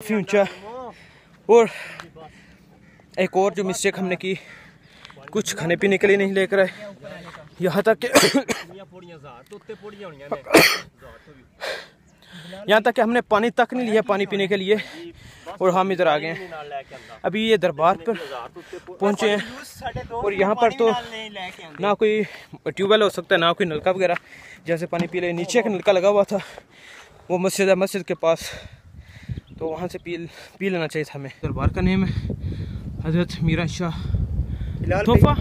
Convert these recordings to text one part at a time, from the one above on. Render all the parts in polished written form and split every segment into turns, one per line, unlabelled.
काफ़ी ऊंचा। और एक और जो मिस्टेक हमने की, कुछ खाने पीने के लिए नहीं लेकर आए, यहाँ तक कि हमने पानी तक नहीं लिया पानी पीने के लिए, और हम इधर आ गए हैं। अभी ये दरबार पर पहुंचे हैं और यहाँ पर तो ना कोई ट्यूबवेल हो सकता है ना कोई नलका वगैरह जैसे पानी पी ले। नीचे का नलका लगा हुआ था, वो मस्जिद है, मस्जिद के पास, तो वहाँ से पी लेना चाहिए था हमें। दरबार का नेम है हजरत मीरा शाह तोहफा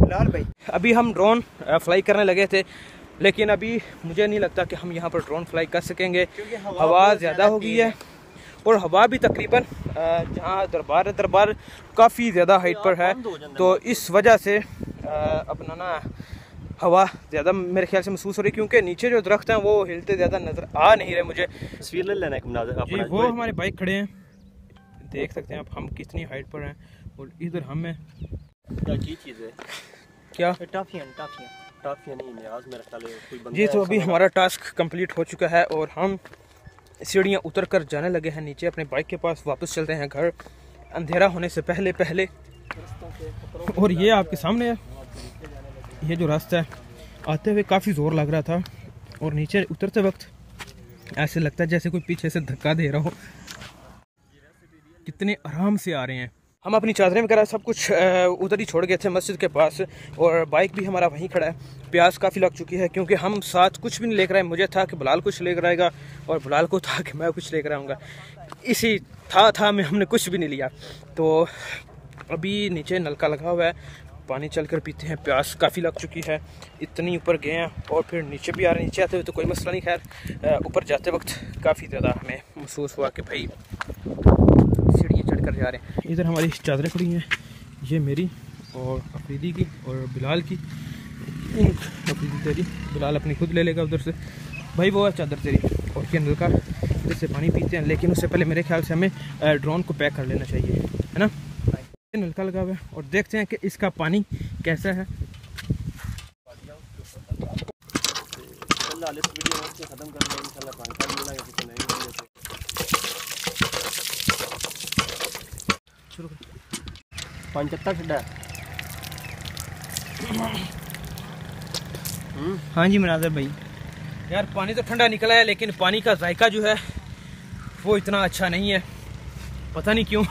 लाल भाई। अभी हम ड्रोन फ्लाई करने लगे थे, लेकिन अभी मुझे नहीं लगता कि हम यहाँ पर ड्रोन फ्लाई कर सकेंगे, हवा ज़्यादा हो गई है। और हवा भी तकरीबन जहाँ दरबार है, दरबार काफ़ी ज़्यादा हाइट पर है, तो इस वजह से अपना ना हवा ज़्यादा मेरे ख्याल से महसूस हो रही है, क्योंकि नीचे जो दरख्त हैं वो हिलते ज़्यादा नज़र आ नहीं रहे मुझे।
तस्वीर ले लेना एक मनाज़र
जी, वो हमारे बाइक खड़े हैं, देख सकते हैं आप हम कितनी हाइट पर हैं, और इधर हम हैं।
क्या चीज़ है?
क्या?
टाफियाँ नहीं न्याज मेरा ख्याल है कोई बंदा।
जी, तो अभी हमारा टास्क कंप्लीट हो चुका है और हम सीढ़ियाँ उतर कर जाने लगे हैं नीचे अपने बाइक के पास। वापस चलते हैं घर अंधेरा होने से पहले। और ये आपके सामने है, ये जो रास्ता है, आते हुए काफ़ी ज़ोर लग रहा था, और नीचे उतरते वक्त ऐसे लगता है जैसे कोई पीछे से धक्का दे रहा हो। कितने आराम से आ रहे हैं। हम अपनी चादरें वगैरह सब कुछ उधर ही छोड़ गए थे मस्जिद के पास, और बाइक भी हमारा वहीं खड़ा है। प्यास काफ़ी लग चुकी है, क्योंकि हम साथ कुछ भी नहीं लेकर आए। मुझे था कि बिलाल कुछ लेकर आएगा, और बिलाल को था कि मैं कुछ लेकर आऊँगा। इसी था में हमने कुछ भी नहीं लिया। तो अभी नीचे नलका लगा हुआ है, पानी चल कर पीते हैं, प्यास काफ़ी लग चुकी है। इतनी ऊपर गए हैं और फिर नीचे भी आ रहे हैं। नीचे आते हुए तो कोई मसला नहीं, खैर ऊपर जाते वक्त काफ़ी ज़्यादा हमें महसूस हुआ कि भाई सीढ़ियाँ चढ़ कर जा रहे हैं। इधर हमारी चादरें पड़ी हैं, ये मेरी और अफरीदी की और बिलाल की। अफरीदी तेरी, बिलाल अपनी खुद ले लेगा उधर से। भाई वो है चादर तेरी। और ये नलका, इससे पानी पीते हैं, लेकिन उससे पहले मेरे ख्याल से हमें ड्रोन को पैक कर लेना चाहिए, है ना। नलका लगा हुआ है और देखते हैं कि इसका पानी कैसा है। हाँ जी मनाज़र भाई, यार पानी तो ठंडा निकला है, लेकिन पानी का जायका जो है वो इतना अच्छा नहीं है, पता नहीं क्यों।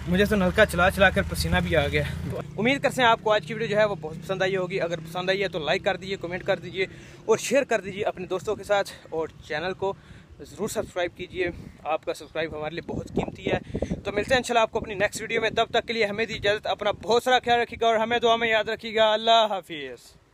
मुझे तो नलका चला कर पसीना भी आ गया। तो उम्मीद करते हैं आपको आज की वीडियो जो है वो बहुत पसंद आई होगी। अगर पसंद आई है तो लाइक कर दीजिए, कमेंट कर दीजिए और शेयर कर दीजिए अपने दोस्तों के साथ, और चैनल को ज़रूर सब्सक्राइब कीजिए। आपका सब्सक्राइब हमारे लिए बहुत कीमती है। तो मिलते हैं इंशाल्लाह आपको अपनी नेक्स्ट वीडियो में। तब तक के लिए हमें दी इजाज़त। अपना बहुत सारा ख्याल रखिएगा और हमें दुआ में याद रखिएगा। अल्लाह हाफिज़।